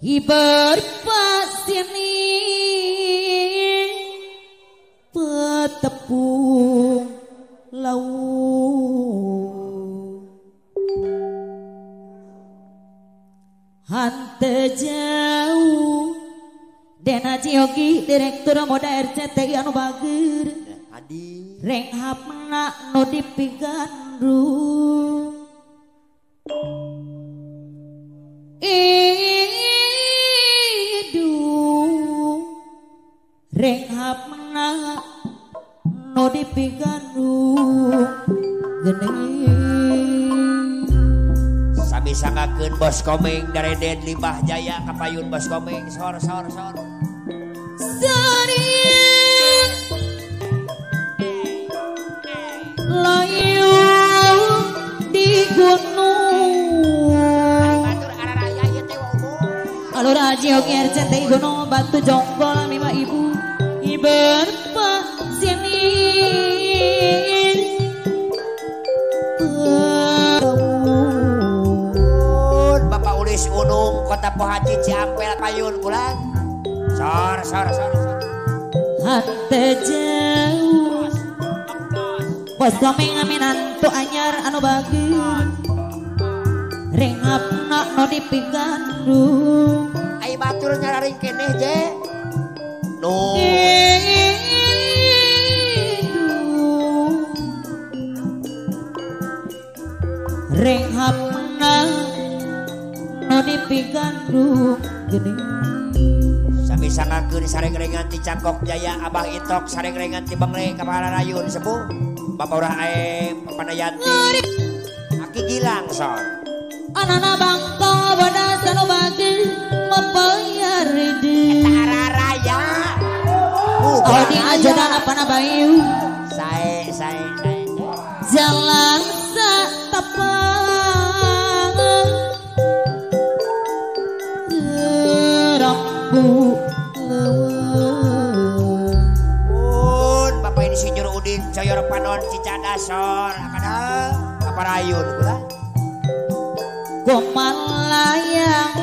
Berpasini petepung laut hante jauh Dena Ciogi Direktur Moda RCTI anu bager reng hapna nu dipigandung reng hapna no dipigandung geuning sami sangakeun Bos Komeng dari Den Limbah Jaya kapayun Bos Komeng sor Sarian layu di gunung alur aji oke RCTI Gunung Batu Jonggol mima ibu berpasini Bapak Ulis Unung Kota Pohaci Ciampel payun bulan sor hante jauh Bos Komeng aminantu anyar anu bager reng hapna no dipigandung ai batur nyararing keneh je no reng hapna no dipigandung geuning sami sangakeun sareng-rengan ti Cangkok Jaya Abah Itok sareng-rengan ti Bengle Kapala Rayun sepuh Bapak Urah Aem Panayanti Aki Gilang sor anana bangka bodas anu bager membayar deui eta raya di ajadan apa bayu sae jalan satapang rambu pun Bapak ini Insinyur Udin Coyor Panon Cicadasor akada Kaparayun kula Gomalayang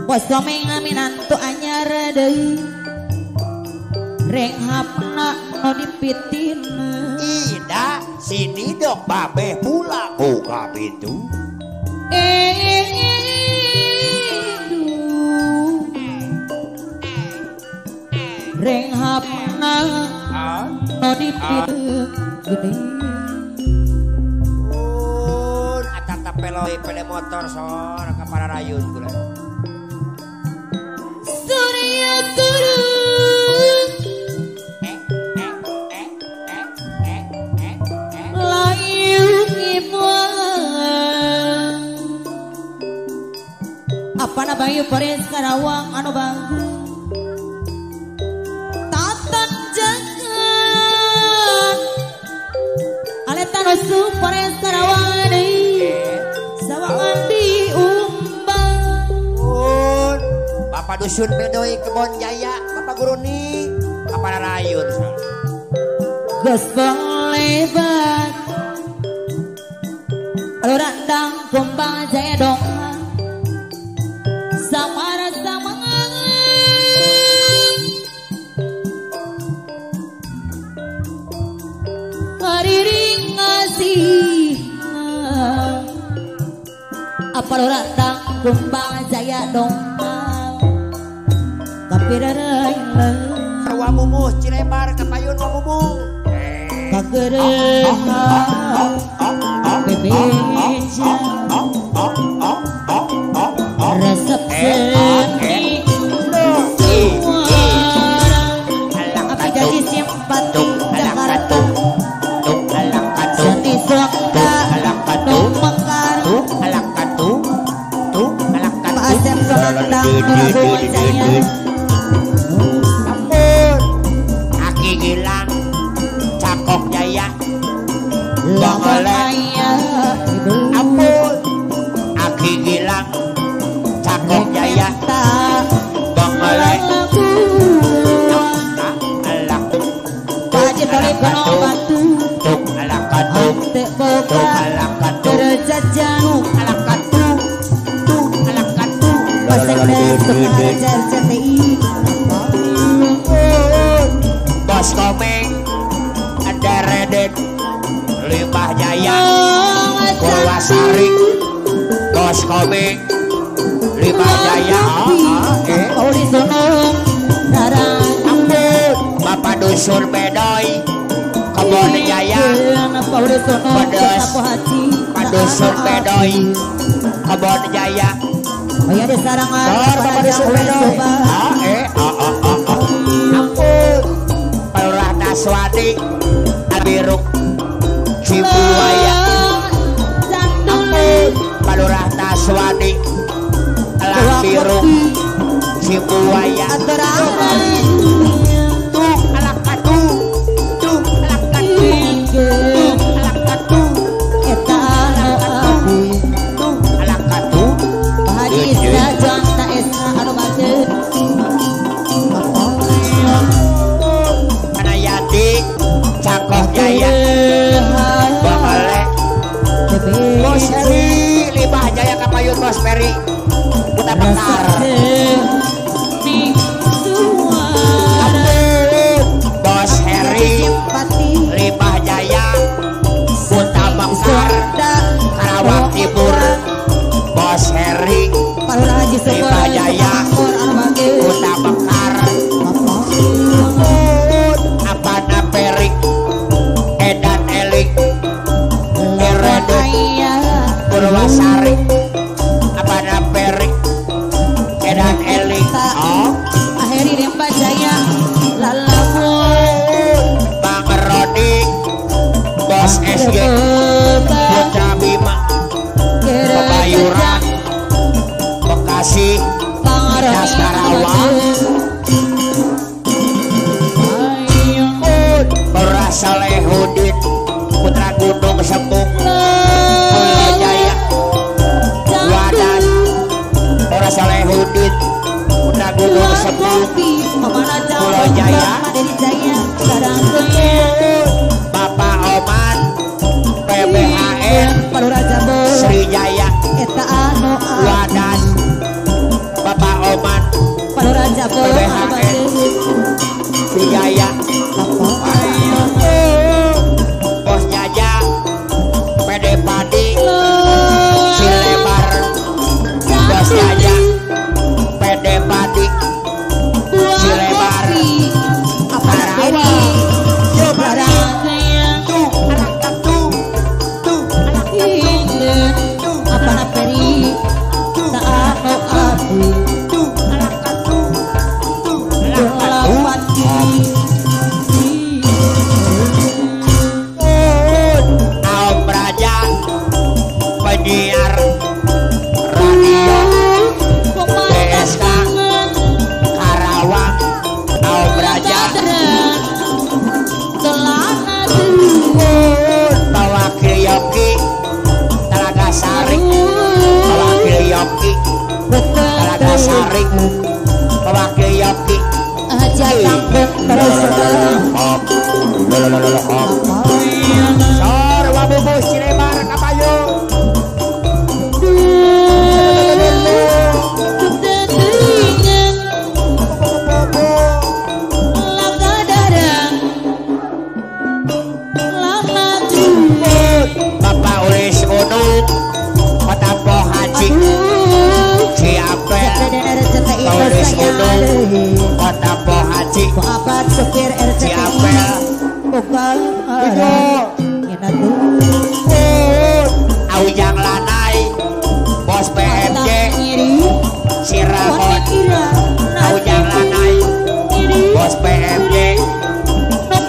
Bos Komeng aminantu anyar deui reng hapna no dipitina Ida sini dok babeh pulang buka pintu reng hapna no dipitina geuning peloi pele motor sor Kapala Rayun kula Surya turun layu ibuan apana bayu Pores Karawang anu bagus tatan jangan aleta nusu Pores Karawang deui sawangan diumbang Bapak Dusun Bedoi Kebon Jaya Bapak Guruni Kapala Rayun geus lebat alurandang kumbang Jaya dong samara samangan hariring ngasih apa lurandang kumbang Jaya dong kapirarai Wa Mumuh Cilebar kapayun Wa Mumuh kagerehan bebeja resep seni suara api jadi simpan Jakarta seni suaka nu mekar Pak Asep Komandang Prabowo Jaya Aki Gilang Cangkok Jaya Lamalaya ampun Aki Gilang Cangkok Jaya Bengelek Wajib oleh Gunung Batu tuk alak katuk Tek boga alak katuk derajat jauh alak katuk tuk alak katuk Pasek Tukar RCTI Bos Komeng ada Redet Limbah Jaya Purwasari Bos Komeng Limbah Jaya Pauli Sunung Darang Ampun Bapak Dusun Bedoy Kebon Jaya Pauli Sunung Pedes Sapu Haji Pak Dusun Bedoy Kebon Jaya Oh ya di sarangan Bapak Dusun Bedoy Ampun Pelurah Naswadi Abiruk Cibuaya Ampun Pelurah Naswadi Abiruk Cibuaya Tuh alak katu Tuh alak katu Tuh alak katu Eta anu abu Tuh alak katu Hadisa Jonta Esra anu batin Panayati Cakoh Jaya Bakale Bos Heri Limbah Jaya Kapayun Bos Peri Kita Bekar Bos Heri Limbah Jaya Kuta Bekar Karawang Timur Bos Heri Limbah Jaya Kuta Bekar Apana Perik Edan Elik Eredut Purwasari Apana Perik Edan Elik Akhiri Limbah Jaya Lalamun Bang Rodi Bos SG Putra Bima Pebayuran Bekasi Das Karawang Pura Salehudin Putra Gunung Sembung Pulau Jaya Wadas Pura Salehudin Putra Gunung Sembung Pulau Jaya Bapak Oman PBHN Sri Jaya Wadas Bapak Oman PBHN Sri Jaya Bos Jaja PD Padi Cilebar Bos Jaja PD Padi Cilebar Karawang Tuh anak katu Tuh anak katu Apana Peri Saano Abu Tuh anak katu Tuh anak katu Lawati Aom Raja Penyiar Radio BSK Karawang Aom Raja Pawakil Yoki Telaga Sari Pawakil Yoki Telaga Sari Pawakil Yoki Sor Wabubu Cilebar Kapayung Bapak Ulis Unung Patampo Haji Ciapel Ulis Unung Patampo Haji Ciapel Aujang Lanai Bos PMJ Cirebon Aujang Lanai Bos PMJ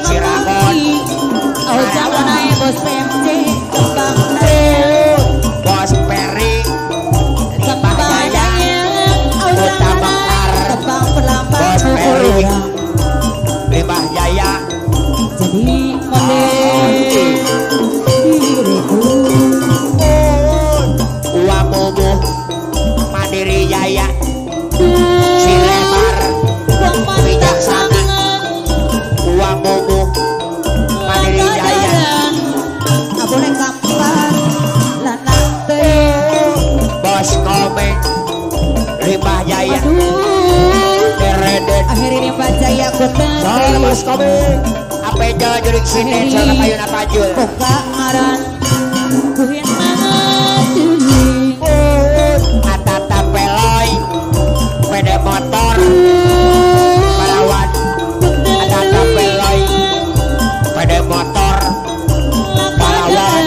Cirebon Bos PMC Bos Peri Limbah Jaya Kuta Bekar Bos Peri Limbah Jaya Jadi Uang Mumu Mandiri Jaya Soalnya mas kami apa itu jurik sini soalnya payun apa jul Buka ngaran Kuhin mangatuli Atata peloy Pede motor Parawan Atata peloy Pede motor Parawan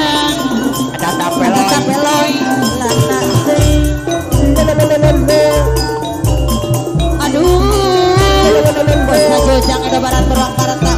Atata peloy Aduh Bos Jojang ada barang terang